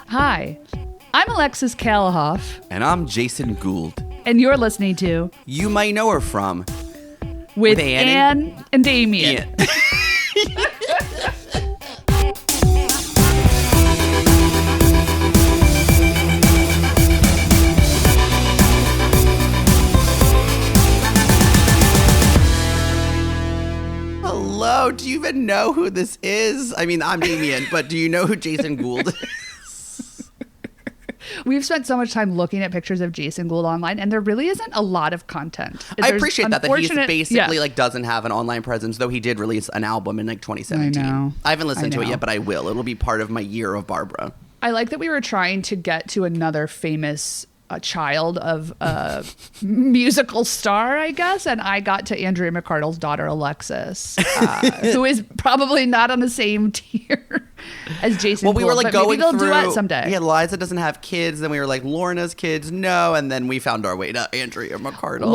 Hi, I'm Alexis Kalehoff. And I'm Jason Gould. And you're listening to You Might Know Her From. With Anne and Damien. Hello, do you even know who this is? I mean, I'm Damien, but do you know who Jason Gould is? We've spent so much time looking at pictures of Jason Gould online, and there really isn't a lot of content. I appreciate that he's basically like doesn't have an online presence, though he did release an album in like 2017. I know. I haven't listened to it yet, but I will. It'll be part of my year of Barbra. I like that we were trying to get to another famous child of a musical star, I guess, and I got to Andrea McArdle's daughter, Alexis, who is probably not on the same tier as Jason Gould. We were like going maybe they'll through, duet someday. Yeah, Liza doesn't have kids, then we were like, Lorna's kids, no, and then we found our way to Andrea McArdle.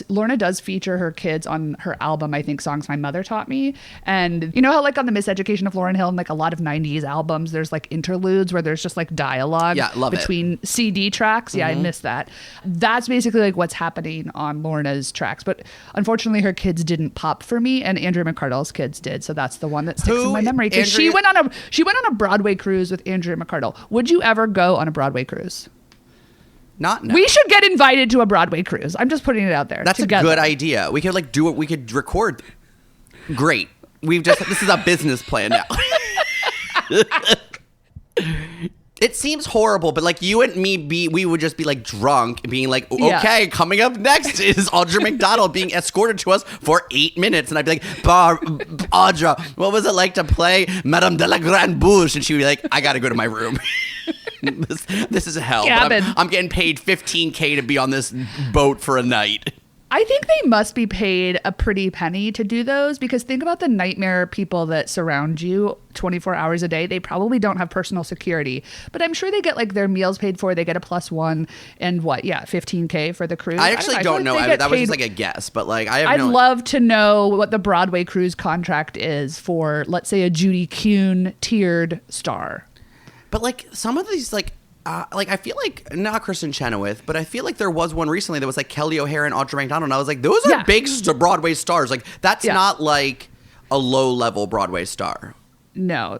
Lorna does feature her kids on her album, I think, Songs My Mother Taught Me. And you know how like on the Miseducation of Lauryn Hill and like a lot of 90s albums, there's like interludes where there's just like dialogue between CD tracks. Yeah, I missed that. That's basically like what's happening on Lorna's tracks. But unfortunately, her kids didn't pop for me, and Andrea McArdle's kids did. So that's the one that sticks in my memory. Because she went on a Broadway cruise with Andrea McArdle. Would you ever go on a Broadway cruise? No. We should get invited to a Broadway cruise. I'm just putting it out there. That's together. A good idea. We could like do it. We could record. Great. This is a business plan now. It seems horrible, but like you and me, we would just be like drunk, being like, okay, coming up next is Audra McDonald being escorted to us for 8 minutes. And I'd be like, Audra, what was it like to play Madame de la Grande Bouche? And she'd be like, I got to go to my room. This is hell. I'm getting paid $15K to be on this boat for a night. I think they must be paid a pretty penny to do those, because think about the nightmare people that surround you 24 hours a day. They probably don't have personal security, but I'm sure they get like their meals paid for. They get a +1 and $15K for the cruise. I actually don't know. That was just like a guess, but like I'd love to know what the Broadway cruise contract is for, let's say, a Judy Kuhn tiered star. But like some of these I feel like, not Kristen Chenoweth, but I feel like there was one recently that was like Kelly O'Hara and Audra McDonald. And I was like, those are big Broadway stars. Like, that's not like a low-level Broadway star. No.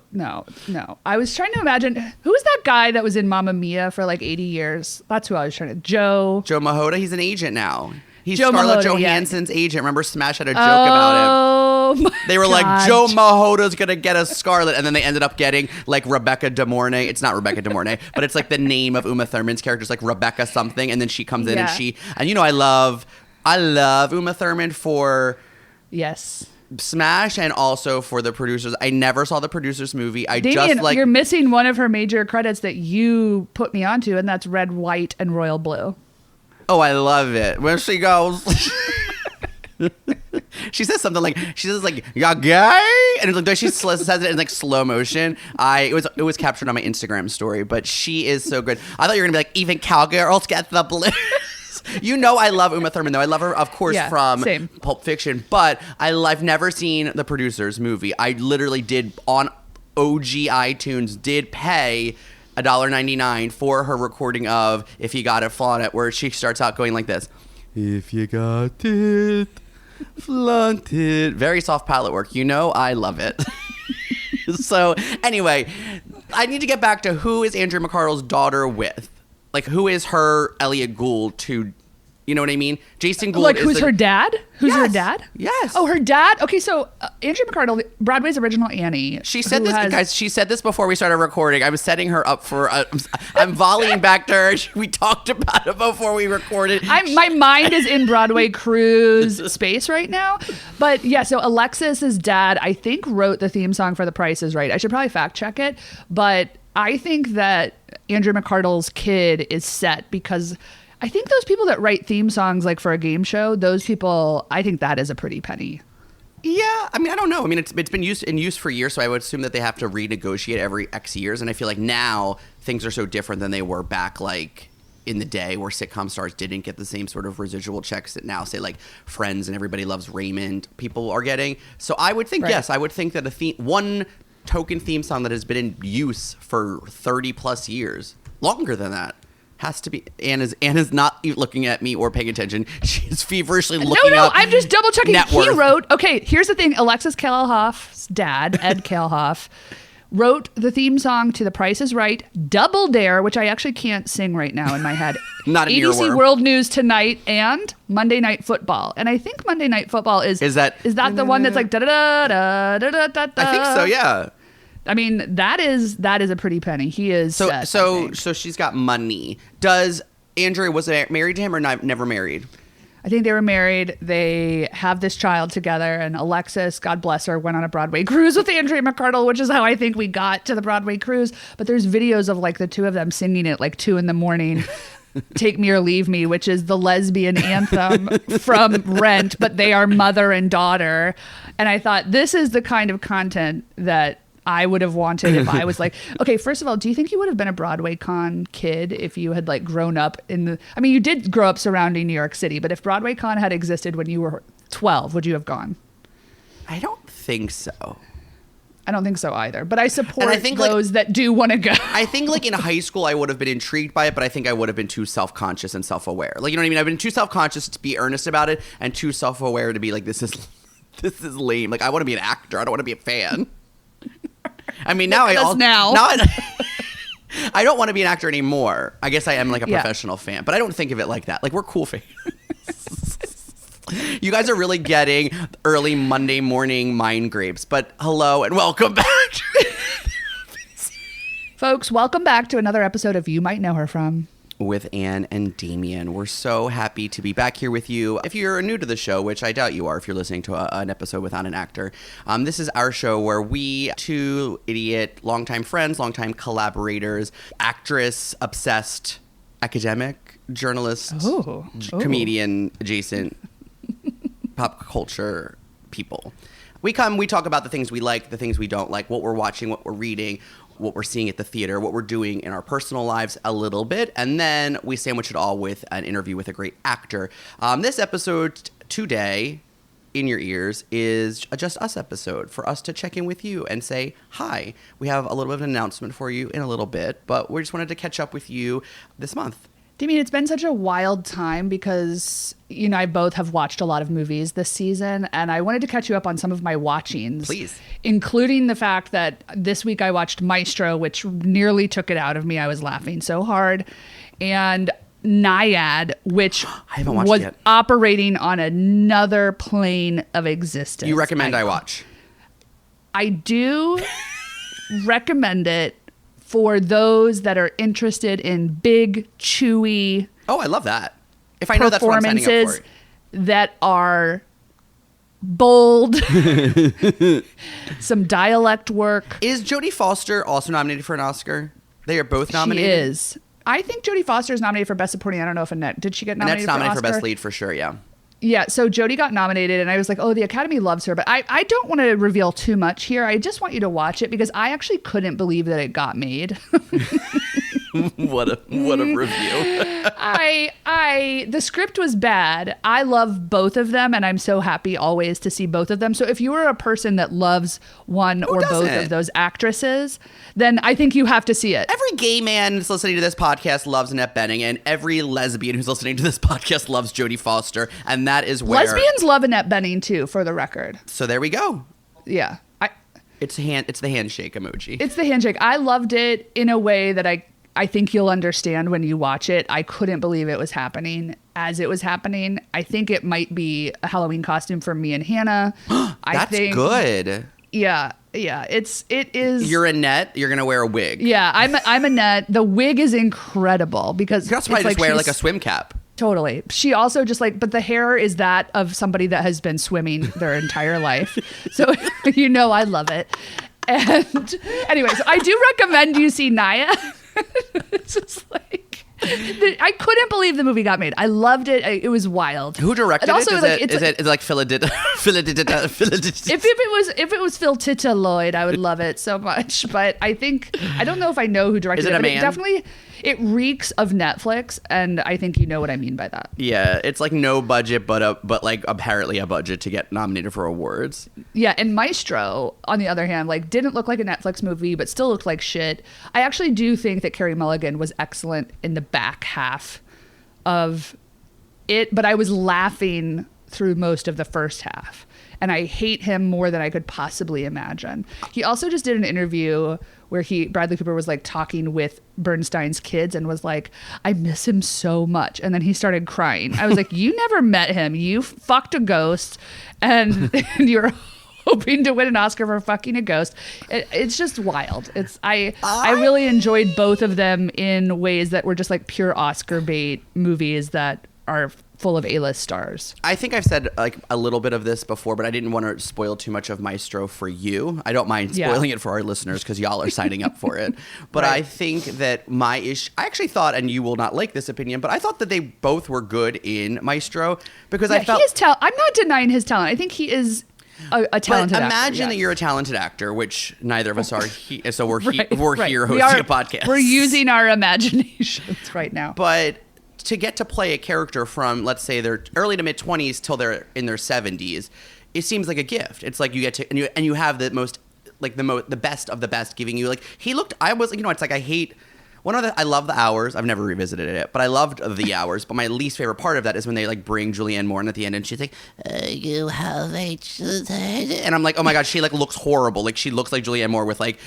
I was trying to imagine, who is that guy that was in Mamma Mia for like 80 years? That's who I was trying to... Joe Machota, he's an agent now. He's Joe Scarlett Machota, Johansson's agent. Remember Smash had a joke about him. They were like, Joe Mahota's going to get a Scarlett. And then they ended up getting like Rebecca De Mornay. It's not Rebecca De Mornay, but it's like the name of Uma Thurman's character. It's like Rebecca something. And then she comes in and you know, I love Uma Thurman for Smash and also for The Producers. I never saw The Producers movie. You're missing one of her major credits that you put me onto, and that's Red, White, and Royal Blue. Oh, I love it. When she goes... she says something like, "Ya gay?" And it's like she says it in like slow motion. It was captured on my Instagram story, but she is so good. I thought you were gonna be like, even cowgirls get the blues. You know, I love Uma Thurman though. I love her, of course, from Pulp Fiction, but I've never seen The Producers movie. I literally did on OG iTunes pay $1.99 for her recording of If You Got It, Flaunt It, where she starts out going like this. If you got it, flaunt it. Very soft palette work. You know, I love it. So anyway, I need to get back to who is Andrea McArdle's daughter with? Like, who is her Elliot Gould to... You know what I mean? Jason Gould. Like, who's her dad? Who's her dad? Yes. Oh, her dad? Okay, so Andrea McArdle, Broadway's original Annie. She said this, guys. She said this before we started recording. I was setting her up for. I'm volleying back to her. We talked about it before we recorded. My mind is in Broadway cruise space right now. But yeah, so Alexis's dad, I think, wrote the theme song for The Price is Right. I should probably fact check it, but I think that Andrea McArdle's kid is set because I think those people that write theme songs like for a game show, those people, I think that is a pretty penny. Yeah, I mean, I don't know. I mean, it's been in use for years, so I would assume that they have to renegotiate every X years. And I feel like now things are so different than they were back like in the day where sitcom stars didn't get the same sort of residual checks that now, say, like Friends and Everybody Loves Raymond, people are getting. So I would think, yes, I would think that one token theme song that has been in use for 30 plus years, longer than that, has to be. Anna's not looking at me or paying attention. She's feverishly looking up. No, I'm just double checking. Net He worth. wrote, okay, here's the thing. Alexis Kalehoff's dad, Ed Kalehoff, wrote the theme song to The Price is Right, Double Dare, which I actually can't sing right now in my head. Not an EDC earworm. World News Tonight, and Monday Night Football. And I think Monday Night Football is that the one that's like da da da da da da da. I think so, yeah. I mean, that is a pretty penny. He is so she's got money. Does Andrea was married to him or never married? I think they were married. They have this child together, and Alexis, God bless her, went on a Broadway cruise with Andrea McArdle, which is how I think we got to the Broadway cruise. But there's videos of like the two of them singing it like 2 a.m. Take Me or Leave Me, which is the lesbian anthem from Rent, but they are mother and daughter. And I thought, this is the kind of content that I would have wanted if I was like, okay, first of all, do you think you would have been a Broadway Con kid if you had like grown up you did grow up surrounding New York City, but if Broadway Con had existed when you were 12, would you have gone? I don't think so. I don't think so either, but I support those that do want to go. I think like in high school, I would have been intrigued by it, but I think I would have been too self-conscious and self-aware. Like, you know what I mean? I've been too self-conscious to be earnest about it and too self-aware to be like, this is lame. Like, I want to be an actor. I don't want to be a fan. I mean, now I don't want to be an actor anymore. I guess I am like a professional fan, but I don't think of it like that. Like, we're cool fans. You guys are really getting early Monday morning mind grapes, but hello and welcome back. Folks, welcome back to another episode of You Might Know Her From. With Anne and Damien. We're so happy to be back here with you. If you're new to the show, which I doubt you are if you're listening to an episode without an actor, this is our show where we, two idiot, longtime friends, longtime collaborators, actress, obsessed, academic, journalist, comedian, adjacent, pop culture people. We talk about the things we like, the things we don't like, what we're watching, what we're reading, what we're seeing at the theater, what we're doing in our personal lives a little bit, and then we sandwich it all with an interview with a great actor. This episode today, in your ears, is a Just Us episode for us to check in with you and say hi. We have a little bit of an announcement for you in a little bit, but we just wanted to catch up with you this month. Damien, it's been such a wild time because you and I both have watched a lot of movies this season, and I wanted to catch you up on some of my watchings. Please. Including the fact that this week I watched Maestro, which nearly took it out of me. I was laughing so hard. And Nyad, which was operating on another plane of existence. You recommend I watch? I do recommend it for those that are interested in big, chewy. Oh, I love that. If I know that's what I'm signing up for. That are bold, some dialect work. Is Jodie Foster also nominated for an Oscar? They are both nominated? She is. I think Jodie Foster is nominated for Best Supporting. I don't know if Annette, did she get nominated for Oscar? Annette's nominated for Best Lead for sure, yeah. Yeah, so Jodie got nominated, and I was like, oh, the Academy loves her. But I don't want to reveal too much here. I just want you to watch it because I actually couldn't believe that it got made. What a review. The script was bad. I love both of them, and I'm so happy always to see both of them. So if you are a person that loves one or both of those actresses, then I think you have to see it. Every gay man who's listening to this podcast loves Annette Bening, and every lesbian who's listening to this podcast loves Jodie Foster, and that is where... Lesbians love Annette Bening, too, for the record. So there we go. Yeah. It's the handshake emoji. It's the handshake. I loved it in a way that I think you'll understand when you watch it. I couldn't believe it was happening as it was happening. I think it might be a Halloween costume for me and Hannah. That's good. Yeah. It is. You're Annette. You're gonna wear a wig. Yeah, I'm Annette. The wig is incredible because you also probably just wear like a swim cap. Totally. She also just but the hair is that of somebody that has been swimming their entire life. So I love it. And anyways, I do recommend you see Nyad. It's just I couldn't believe the movie got made. I loved it. It was wild. Who directed it? Is it like Philtitta? If it was Philtitta Lloyd, I would love it so much. But I don't know if I know who directed it. Is it a man? it reeks of Netflix, and I think you know what I mean by that. Yeah, it's like no budget, but like apparently a budget to get nominated for awards. Yeah, and Maestro, on the other hand, like didn't look like a Netflix movie, but still looked like shit. I actually do think that Carey Mulligan was excellent in the back half of it, but I was laughing through most of the first half. And I hate him more than I could possibly imagine. He also just did an interview where Bradley Cooper was like talking with Bernstein's kids and was like, I miss him so much. And then he started crying. I was like, you never met him. You fucked a ghost and you're hoping to win an Oscar for fucking a ghost. It's just wild. I really enjoyed both of them in ways that were just like pure Oscar bait movies that are full of A-list stars. I think I've said like a little bit of this before, but I didn't want to spoil too much of Maestro for you. I don't mind spoiling it for our listeners because y'all are signing up for it. But right. I think that I actually thought, and you will not like this opinion, but I thought that they both were good in Maestro because I felt... I'm not denying his talent. I think he is a talented actor. Imagine that you're a talented actor, which neither of us are. So we're here hosting a podcast. We're using our imaginations right now. But to get to play a character from, let's say, their early to mid 20s till they're in their 70s, it seems like a gift. It's like you get to and you have the most like the best of the best giving you like he looked. I was it's like I love the Hours. I've never revisited it, but I loved the Hours. But my least favorite part of that is when they like bring Julianne Moore in at the end, and she's like, "You have a," and I'm like, "Oh my god, she like looks horrible. Like she looks like Julianne Moore with like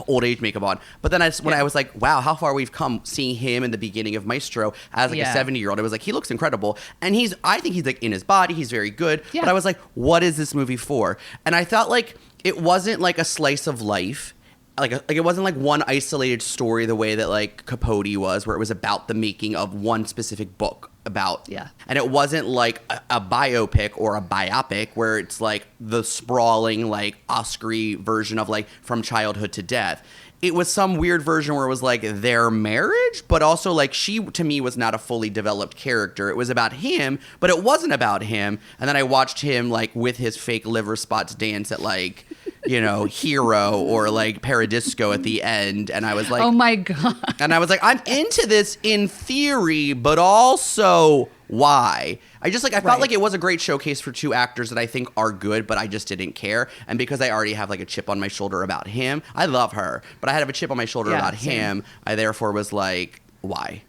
old age makeup on." But then I was like, wow, how far we've come seeing him in the beginning of Maestro as like a 70-year-old. I was like, he looks incredible. And I think he's like in his body. He's very good. Yeah. But I was like, what is this movie for? And I thought like it wasn't like a slice of life. Like it wasn't like one isolated story the way that like Capote was, where it was about the making of one specific book about. Yeah. And it wasn't like a biopic or a biopic where it's like the sprawling like Oscar-y version of like From Childhood to Death. It was some weird version where it was like their marriage, but also like she to me was not a fully developed character. It was about him, but it wasn't about him. And then I watched him like with his fake liver spots dance at like Hero or like Paradisco at the end, and I was like, oh my god. And I was like, I'm into this in theory, but also why? I felt like it was a great showcase for two actors that I think are good, but I just didn't care. And because I already have like a chip on my shoulder about him, I love her, but I had a chip on my shoulder about him. I therefore was like, why?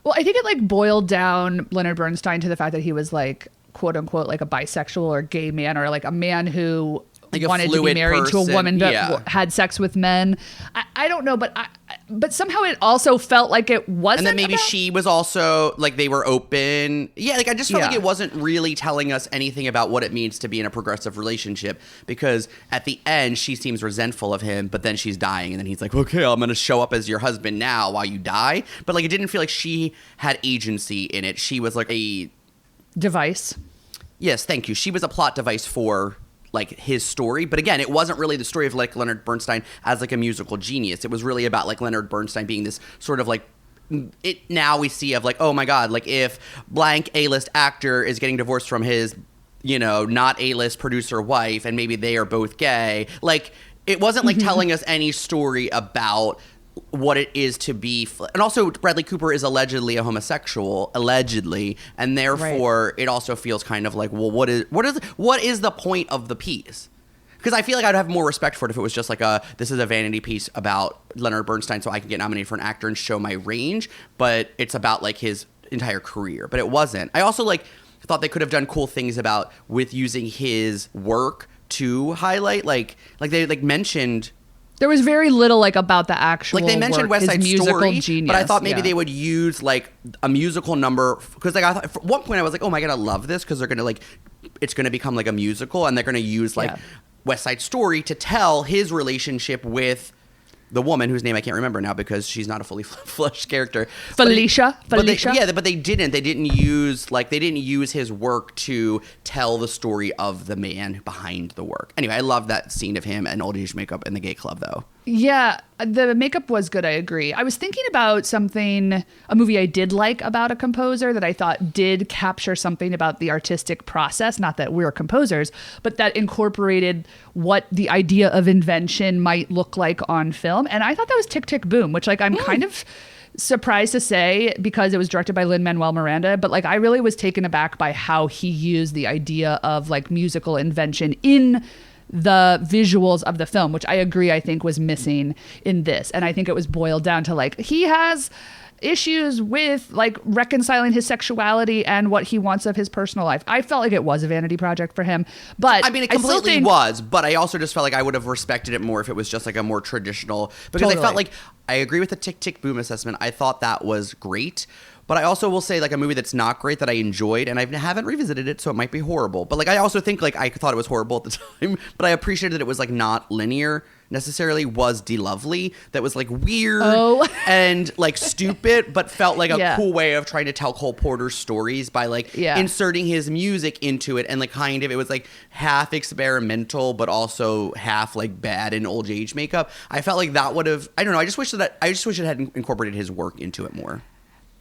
Well, I think it like boiled down Leonard Bernstein to the fact that he was like, quote unquote, like a bisexual or gay man, or like a man who like wanted to be married to a woman that had sex with men. I don't know, but somehow it also felt like it wasn't. And then maybe she was also like they were open. Yeah, like I just felt like it wasn't really telling us anything about what it means to be in a progressive relationship, because at the end she seems resentful of him, but then she's dying, and then he's like, okay, I'm going to show up as your husband now while you die. But like it didn't feel like she had agency in it. She was like a device. Yes, thank you. She was a plot device for like his story, but again, it wasn't really the story of like Leonard Bernstein as like a musical genius. It was really about like Leonard Bernstein being this sort of like it now we see of like, oh my god, like if blank A-list actor is getting divorced from his not A-list producer wife, and maybe they are both gay, like it wasn't like telling us any story about what it is to be, and also Bradley Cooper is allegedly a homosexual, and therefore it also feels kind of like, well, what is the point of the piece? Because I feel like I'd have more respect for it if it was just like this is a vanity piece about Leonard Bernstein so I can get nominated for an actor and show my range, but it's about like his entire career. But it wasn't. I also like thought they could have done cool things with using his work to highlight like they like mentioned. There was very little like about the actual like they mentioned work, West Side Story, genius. But I thought maybe they would use like a musical number, because like I thought at one point I was like, oh my god, I love this, because they're gonna like it's gonna become like a musical, and they're gonna use like West Side Story to tell his relationship with the woman whose name I can't remember now because she's not a fully fleshed character. Felicia. But they didn't use his work to tell the story of the man behind the work. Anyway, I love that scene of him and old age makeup in the gay club though. Yeah, the makeup was good, I agree. I was thinking about a movie I did like about a composer that I thought did capture something about the artistic process, not that we're composers, but that incorporated what the idea of invention might look like on film. And I thought that was Tick, Tick, Boom, which like I'm kind of surprised to say, because it was directed by Lin-Manuel Miranda, but like I really was taken aback by how he used the idea of like musical invention in the visuals of the film, which I agree, I think was missing in this. And I think it was boiled down to like, he has issues with like reconciling his sexuality and what he wants of his personal life. I felt like it was a vanity project for him, but I mean, it completely was, but I also just felt like I would have respected it more if it was just like a more traditional, because I felt like, I agree with the Tick Tick Boom assessment. I thought that was great. But I also will say, like, a movie that's not great that I enjoyed, and I haven't revisited it, so it might be horrible. But, like, I also think, like, I thought it was horrible at the time, but I appreciated that it was, like, not linear necessarily, was De-Lovely, that was, like, weird and, like, stupid, but felt like a cool way of trying to tell Cole Porter's stories by, like, inserting his music into it, and, like, kind of, it was, like, half experimental, but also half, like, bad in old age makeup. I felt like that would have, I don't know, I just wish it had incorporated his work into it more.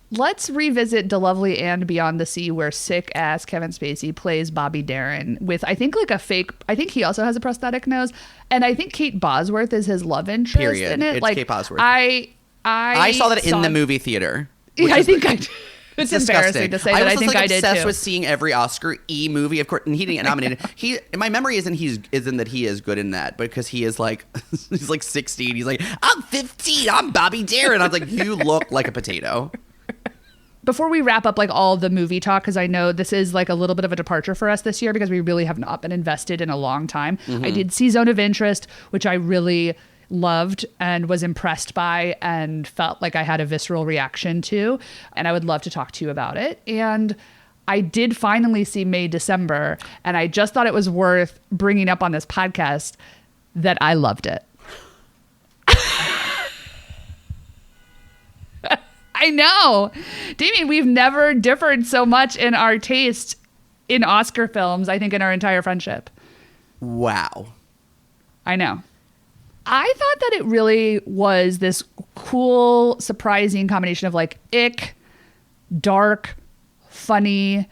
Let's revisit De-Lovely and Beyond the Sea, where sick-ass Kevin Spacey plays Bobby Darin with, I think, like a fake... I think he also has a prosthetic nose. And I think Kate Bosworth is his love interest in it. It's like, Kate Bosworth. I saw that in the movie theater. I think I did. It's embarrassing to say that. I think I did, too. I was obsessed with seeing every Oscar movie, of course, and he didn't get nominated. My memory isn't that he is good in that, because he is like, he's like 16. He's like, I'm 15. I'm Bobby Darin. I was like, you look like a potato. Before we wrap up like all the movie talk, because I know this is like a little bit of a departure for us this year because we really have not been invested in a long time. Mm-hmm. I did see Zone of Interest, which I really loved and was impressed by and felt like I had a visceral reaction to. And I would love to talk to you about it. And I did finally see May December. And I just thought it was worth bringing up on this podcast that I loved it. I know. Damien, we've never differed so much in our taste in Oscar films, I think, in our entire friendship. Wow. I know. I thought that it really was this cool, surprising combination of like ick, dark, funny,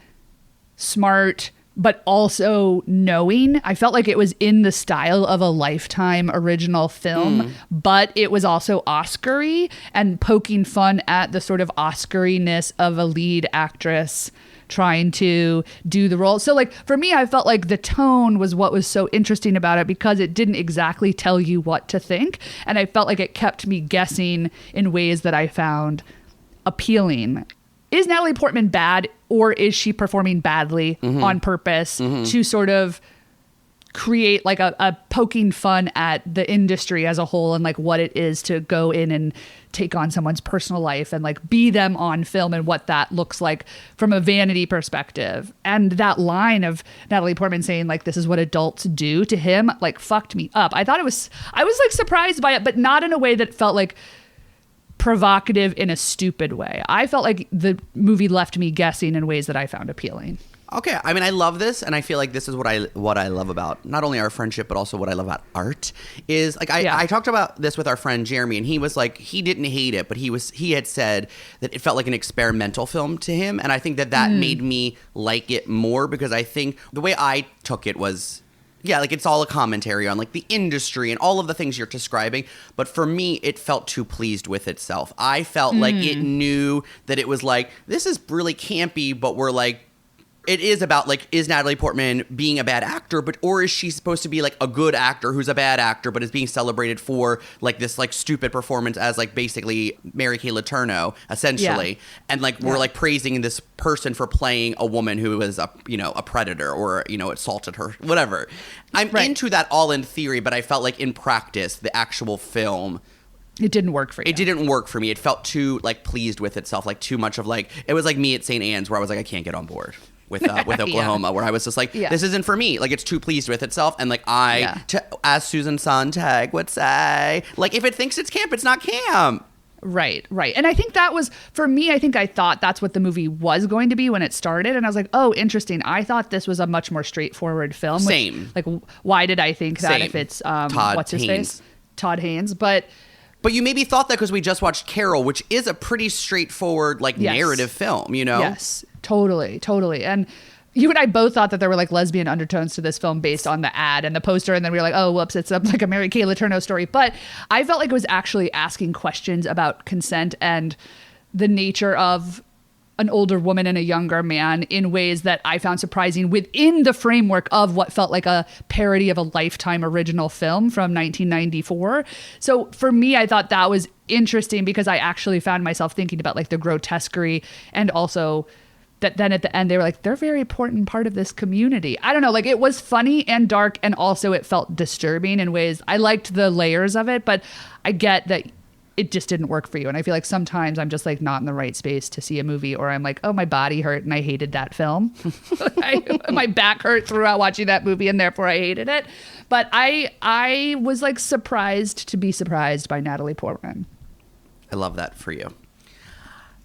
smart, but also knowing. I felt like it was in the style of a Lifetime original film, but it was also Oscar-y and poking fun at the sort of Oscar-iness of a lead actress trying to do the role. So like for me, I felt like the tone was what was so interesting about it, because it didn't exactly tell you what to think. And I felt like it kept me guessing in ways that I found appealing. Is Natalie Portman bad, or is she performing badly on purpose to sort of create like a poking fun at the industry as a whole and like what it is to go in and take on someone's personal life and like be them on film and what that looks like from a vanity perspective? And that line of Natalie Portman saying like, this is what adults do to him, like fucked me up. I was like surprised by it, but not in a way that felt like provocative in a stupid way. I felt like the movie left me guessing in ways that I found appealing. Okay, I mean, I love this, and I feel like this is what I love about not only our friendship, but also what I love about art. Is like I talked about this with our friend Jeremy, and he was like, he didn't hate it, but he had said that it felt like an experimental film to him, and I think that made me like it more, because I think the way I took it was, yeah, like it's all a commentary on like the industry and all of the things you're describing. But for me, it felt too pleased with itself. I felt like it knew that it was like, this is really campy, but we're like, it is about like, is Natalie Portman being a bad actor, or is she supposed to be like a good actor who's a bad actor, but is being celebrated for like this like stupid performance as like basically Mary Kay Letourneau essentially, and like we're like praising this person for playing a woman who was a predator or assaulted her, whatever. I'm into that all in theory, but I felt like in practice, the actual film, it didn't work for you. It didn't work for me. It felt too like pleased with itself, like too much of like, it was like me at St. Anne's where I was like, I can't get on board with Oklahoma, where I was just like, this isn't for me. Like, it's too pleased with itself. And like as Susan Sontag would say, like, if it thinks it's camp, it's not camp. Right. And I think that was, for me, I think I thought that's what the movie was going to be when it started. And I was like, oh, interesting. I thought this was a much more straightforward film. Same. Like, why did I think that? If it's, what's his face? Todd Haynes. But you maybe thought that because we just watched Carol, which is a pretty straightforward, like, narrative film, Yes, totally. And you and I both thought that there were like lesbian undertones to this film based on the ad and the poster. And then we were like, oh, whoops, it's like a Mary Kay Letourneau story. But I felt like it was actually asking questions about consent and the nature of an older woman and a younger man in ways that I found surprising within the framework of what felt like a parody of a Lifetime original film from 1994. So for me, I thought that was interesting because I actually found myself thinking about like the grotesquerie and also that then at the end they were like, they're a very important part of this community. I don't know, like it was funny and dark and also it felt disturbing in ways. I liked the layers of it, but I get that it just didn't work for you. And I feel like sometimes I'm just like not in the right space to see a movie, or I'm like, oh, my body hurt and I hated that film. My back hurt throughout watching that movie and therefore I hated it. But I was like surprised to be surprised by Natalie Portman. I love that for you.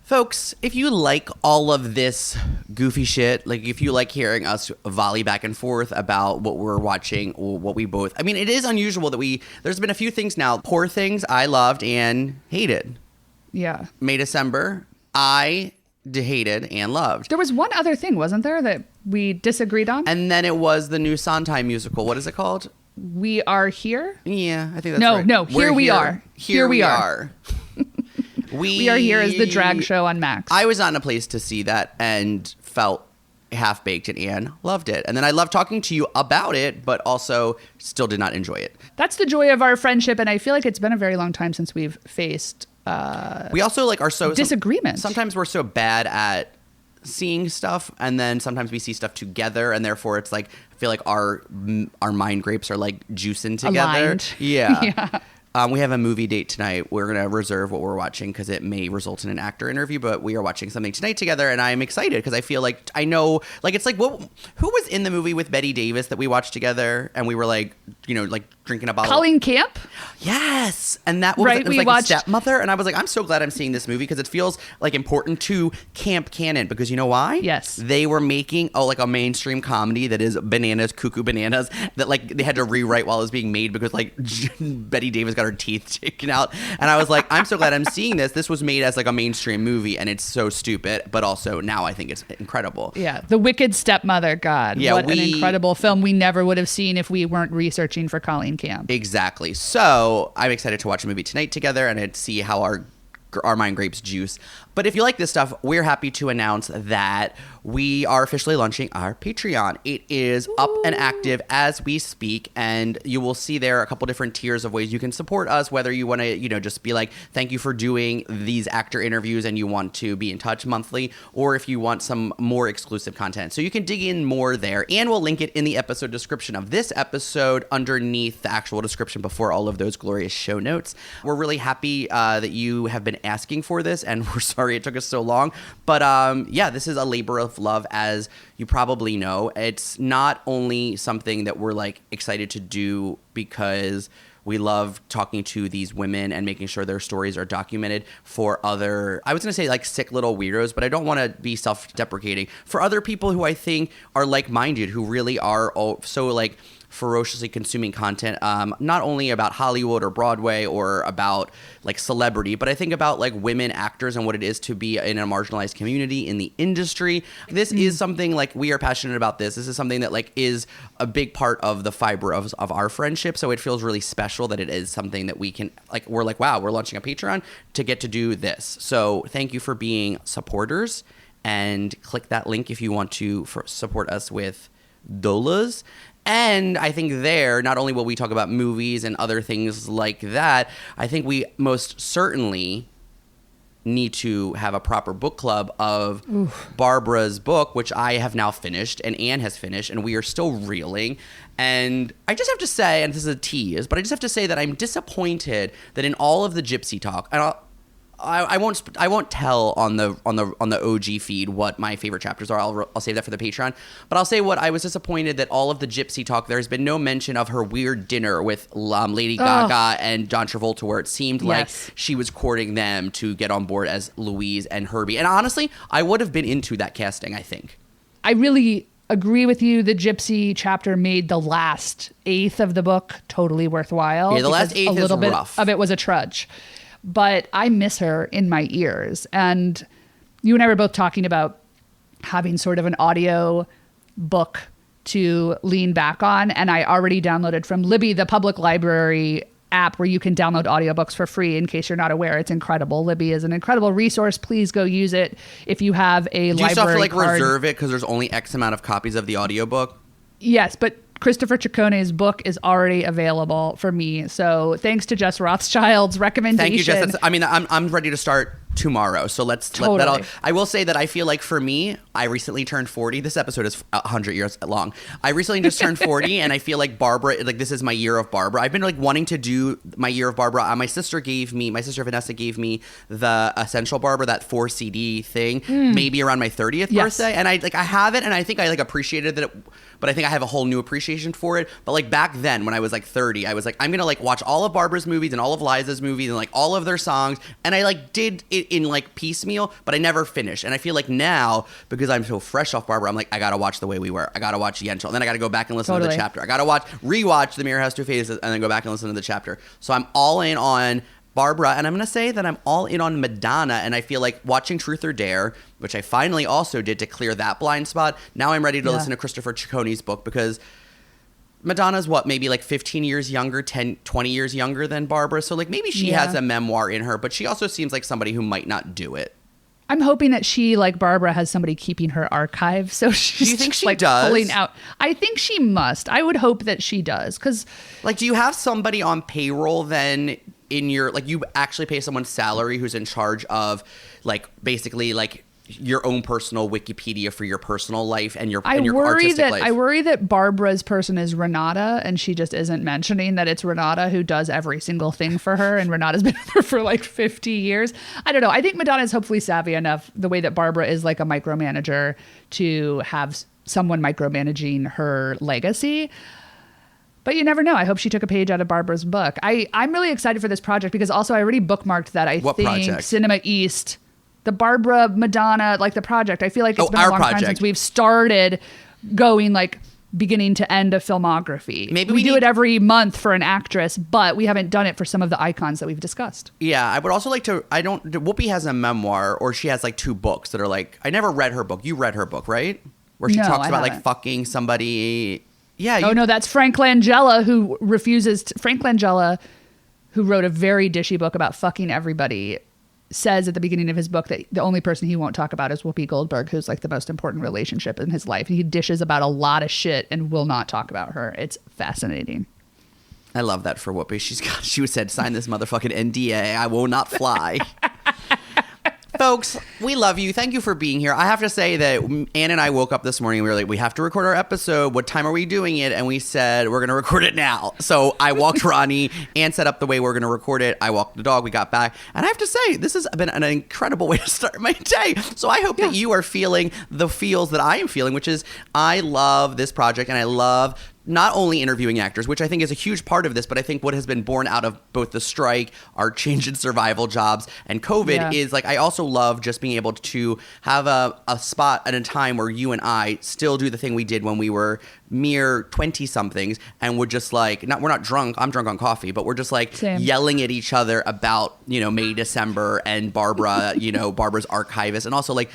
Folks, if you like all of this goofy shit, like if you like hearing us volley back and forth about what we're watching or what we both... I mean, it is unusual that there's been a few things now. Poor Things, I loved and hated. Yeah. May December, I hated and loved. There was one other thing, wasn't there, that we disagreed on? And then it was the new Sondheim musical. What is it called? We Are Here? Yeah, I think that's right. No, Here We Are. Here We Are. We Are Here is the drag show on Max. I was not in a place to see that and felt half-baked and loved it. And then I loved talking to you about it, but also still did not enjoy it. That's the joy of our friendship, and I feel like it's been a very long time since we've faced we also like are so disagreements. Sometimes we're so bad at seeing stuff, and then sometimes we see stuff together, and therefore it's like I feel like our mind grapes are like juicing together. Aligned. Yeah. We have a movie date tonight. We're going to reserve what we're watching because it may result in an actor interview, but we are watching something tonight together, and I'm excited because I feel like I know, like, it's like, who was in the movie with Bette Davis that we watched together, and we were like, you know, like drinking a bottle. Colleen Camp? Yes. And that was, right, it was like watched Stepmother, and I was like, I'm so glad I'm seeing this movie because it feels like important to camp canon because you know why? Yes. They were making, like a mainstream comedy that is bananas, cuckoo bananas, that like they had to rewrite while it was being made because like Bette Davis got her teeth taken out, and I was like, I'm so glad I'm seeing this. This was made as like a mainstream movie, and it's so stupid, but also now I think it's incredible. Yeah, The Wicked Stepmother. God, yeah, what an incredible film we never would have seen if we weren't researching for Colleen Camp. Exactly. So I'm excited to watch a movie tonight together and to see how our mind grapes juice. But if you like this stuff, we're happy to announce that we are officially launching our Patreon. It is up and active as we speak, and you will see there a couple different tiers of ways you can support us, whether you want to, you know, just be like, thank you for doing these actor interviews and you want to be in touch monthly, or if you want some more exclusive content. So you can dig in more there, and we'll link it in the episode description of this episode underneath the actual description before all of those glorious show notes. We're really happy that you have been asking for this, and we're sorry it took us so long, but yeah, this is a labor of love, as you probably know. It's not only something that we're like excited to do because we love talking to these women and making sure their stories are documented for other, I was going to say like sick little weirdos, but I don't want to be self-deprecating, for other people who I think are like-minded, who really are so like ferociously consuming content, not only about Hollywood or Broadway or about like celebrity, but I think about like women actors and what it is to be in a marginalized community in the industry. This is something like we are passionate about. This is something that like is a big part of the fiber of our friendship. So it feels really special that it is something that we can like, we're like, wow, we're launching a Patreon to get to do this. So thank you for being supporters, and click that link if you want to support us with dollars. And I think there, not only will we talk about movies and other things like that, I think we most certainly need to have a proper book club of Barbra's book, which I have now finished and Anne has finished, and we are still reeling. And I just have to say, and this is a tease, but I just have to say that I'm disappointed that in all of the gypsy talk, and I won't tell on the OG feed what my favorite chapters are. I'll save that for the Patreon. But I'll say what I was disappointed that all of the gypsy talk, there's been no mention of her weird dinner with Lady Gaga and John Travolta, where it seemed like she was courting them to get on board as Louise and Herbie. And honestly, I would have been into that casting, I think. I really agree with you. The gypsy chapter made the last eighth of the book totally worthwhile. Yeah, the last eighth is rough. Of it was a trudge. But I miss her in my ears. And you and I were both talking about having sort of an audio book to lean back on. And I already downloaded from Libby, the public library app where you can download audiobooks for free. In case you're not aware, it's incredible. Libby is an incredible resource. Please go use it if you have a library card. Do you still have to like reserve it because there's only X amount of copies of the audiobook? Yes, but Christopher Ciccone's book is already available for me. So thanks to Jess Rothschild's recommendation. Thank you, Jess. I'm ready to start tomorrow. So let's totally. let that all. I will say that I feel like for me, I recently turned 40. This episode is 100 years long. I recently just turned 40 and I feel like Barbra, like this is my year of Barbra. I've been like wanting to do my year of Barbra. My sister Vanessa gave me the Essential Barbra, that 4 CD thing, maybe around my 30th birthday. And I have it and I think I like appreciated that but I think I have a whole new appreciation for it. But like back then when I was like 30, I was like, I'm going to like watch all of Barbra's movies and all of Liza's movies and like all of their songs. And I like did it in like piecemeal, but I never finished. And I feel like now, because I'm so fresh off Barbra, I'm like, I got to watch The Way We Were. I got to watch Yentl. And then I got to go back and listen to the chapter. I got to rewatch The Mirror Has Two Faces and then go back and listen to the chapter. So I'm all in on Barbra, and I'm going to say that I'm all in on Madonna, and I feel like watching Truth or Dare, which I finally also did to clear that blind spot, now I'm ready to listen to Christopher Ciccone's book, because Madonna's maybe like 15 years younger, 10, 20 years younger than Barbra, so like maybe she has a memoir in her, but she also seems like somebody who might not do it. I'm hoping that she, like Barbra, has somebody keeping her archive, so she's do you think she like does? Pulling out. I think she must. I would hope that she does, because like, do you have somebody on payroll then in your, like, you actually pay someone's salary who's in charge of like basically like your own personal Wikipedia for your personal life and your artistic life? I worry that Barbra's person is Renata, and she just isn't mentioning that it's Renata who does every single thing for her, and Renata's been there for like 50 years. I don't know. I think Madonna is hopefully savvy enough, the way that Barbra is like a micromanager, to have someone micromanaging her legacy. But you never know. I hope she took a page out of Barbra's book. I'm really excited for this project because also I already bookmarked that. What think project? Cinema East, the Barbra Madonna, like the project. I feel like it's been a long time since we've started going like beginning to end a filmography. Maybe we do it every month for an actress, but we haven't done it for some of the icons that we've discussed. Yeah, I would also like to. Whoopi has a memoir, or she has like 2 books that are like. I never read her book. You read her book, right? Where she talks about like fucking somebody. Yeah. No, that's Frank Langella, who refuses. Frank Langella, who wrote a very dishy book about fucking everybody, says at the beginning of his book that the only person he won't talk about is Whoopi Goldberg, who's like the most important relationship in his life. He dishes about a lot of shit and will not talk about her. It's fascinating. I love that for Whoopi. She said, sign this motherfucking NDA. I will not fly. Folks, we love you. Thank you for being here. I have to say that Ann and I woke up this morning. We were like, we have to record our episode. What time are we doing it? And we said, we're going to record it now. So I walked Ronnie. Ann set up the way we're going to record it. I walked the dog. We got back. And I have to say, this has been an incredible way to start my day. So I hope that you are feeling the feels that I am feeling, which is I love this project and I love not only interviewing actors, which I think is a huge part of this, but I think what has been born out of both the strike, our change in survival jobs, and COVID is like, I also love just being able to have a spot at a time where you and I still do the thing we did when we were mere 20-somethings and would just like, we're not drunk, I'm drunk on coffee, but we're just like yelling at each other about, May, December and Barbra, Barbra's archivist, and also like,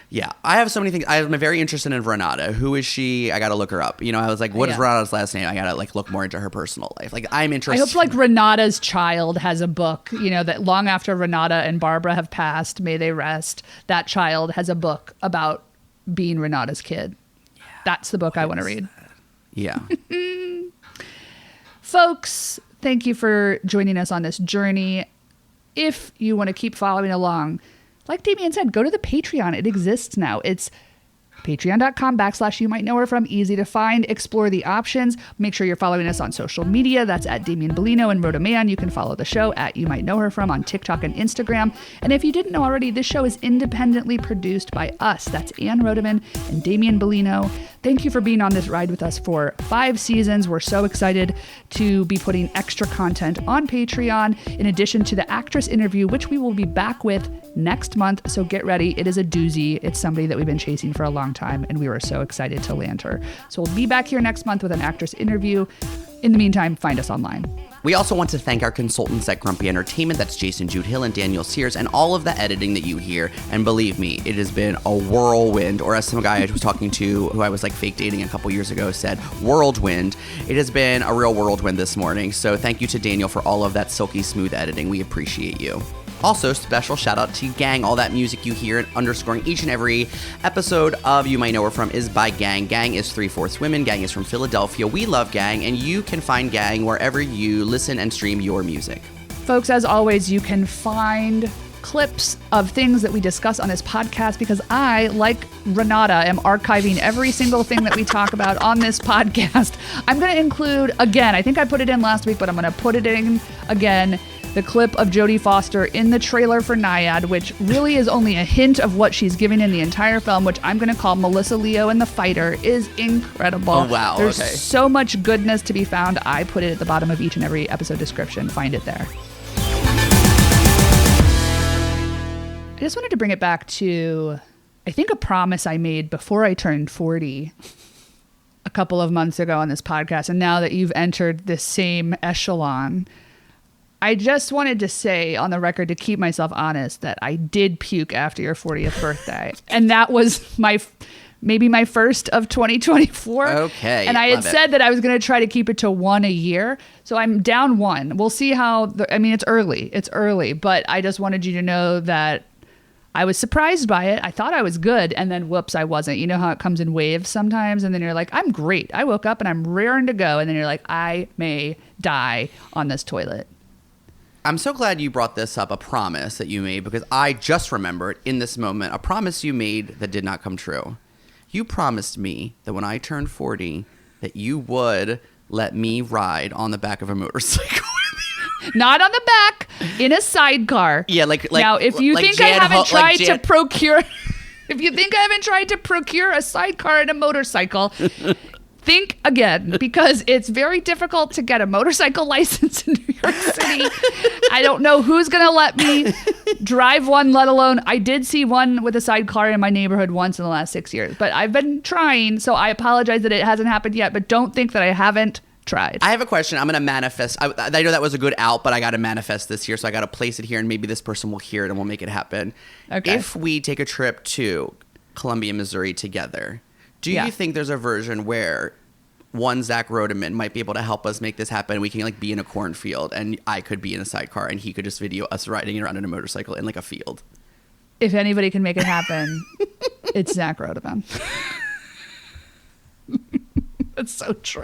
yeah, I have so many things. I'm very interested in Renata. Who is she? I got to look her up. I was like, what is Renata's last name? I got to like look more into her personal life. Like, I'm interested. I hope like Renata's child has a book, that long after Renata and Barbra have passed, may they rest, that child has a book about being Renata's kid. Yeah, that's the book I want to read. Yeah. Folks, thank you for joining us on this journey. If you want to keep following along, like Damien said, go to the Patreon. It exists now. It's patreon.com/you might know her from. Easy to find. Explore the options. Make sure you're following us on social media. That's at Damien Bellino and Rhoda Man. You can follow the show at You Might Know Her From on TikTok and Instagram. And if you didn't know already, this show is independently produced by us. That's Ann Rodeman and Damien Bellino. Thank you for being on this ride with us for 5 seasons. We're so excited to be putting extra content on Patreon in addition to the actress interview, which we will be back with next month. So get ready. It is a doozy. It's somebody that we've been chasing for a long long time, and we were so excited to land her. So we'll be back here next month with an actress interview. In the meantime, find us online. We also want to thank our consultants at Grumpy Entertainment. That's Jason Gould and Daniel Sears, and all of the editing that you hear. And believe me, it has been a whirlwind, or as some guy I was talking to who I was like fake dating a couple years ago said, whirlwind. It has been a real whirlwind this morning. So thank you to Daniel for all of that silky smooth editing. We appreciate you. Also, special shout out to Gang. All that music you hear underscoring each and every episode of You Might Know Her From is by Gang. Gang is 3/4 women. Gang is from Philadelphia. We love Gang, and you can find Gang wherever you listen and stream your music. Folks, as always, you can find clips of things that we discuss on this podcast because I, like Renata, am archiving every single thing that we talk about on this podcast. I'm going to include, again, I think I put it in last week, but I'm going to put it in again, the clip of Jodie Foster in the trailer for Nyad, which really is only a hint of what she's giving in the entire film, which I'm going to call Melissa Leo and the Fighter, is incredible. Oh, wow. There's okay. so much goodness to be found. I put it at the bottom of each and every episode description. Find it there. I just wanted to bring it back to, I think, a promise I made before I turned 40 a couple of months ago on this podcast. And now that you've entered this same echelon, I just wanted to say on the record, to keep myself honest, that I did puke after your 40th birthday. And that was maybe my first of 2024. Okay. And I had said that I was going to try to keep it to one a year. So I'm down one. We'll see how, it's early, but I just wanted you to know that I was surprised by it. I thought I was good. And then whoops, I wasn't. You know how it comes in waves sometimes. And then you're like, I'm great. I woke up and I'm raring to go. And then you're like, I may die on this toilet. I'm so glad you brought this up, a promise that you made, because I just remembered in this moment a promise you made that did not come true. You promised me that when I turned 40, that you would let me ride on the back of a motorcycle. Not on the back, in a sidecar. Yeah, like now, if you think I haven't tried to procure, if you think I haven't tried to procure a sidecar and a motorcycle, think again, because it's very difficult to get a motorcycle license in New York City. I don't know who's going to let me drive one, let alone I did see one with a sidecar in my neighborhood once in the last 6 years. But I've been trying, so I apologize that it hasn't happened yet. But don't think that I haven't tried. I have a question. I'm going to manifest. I know that was a good out, but I got to manifest this year, so I got to place it here, and maybe this person will hear it and we'll make it happen. Okay. If we take a trip to Columbia, Missouri together, do you think there's a version where one Zach Rodeman might be able to help us make this happen? We can like be in a cornfield and I could be in a sidecar and he could just video us riding around in a motorcycle in like a field. If anybody can make it happen, it's Zach Rodeman. That's so true.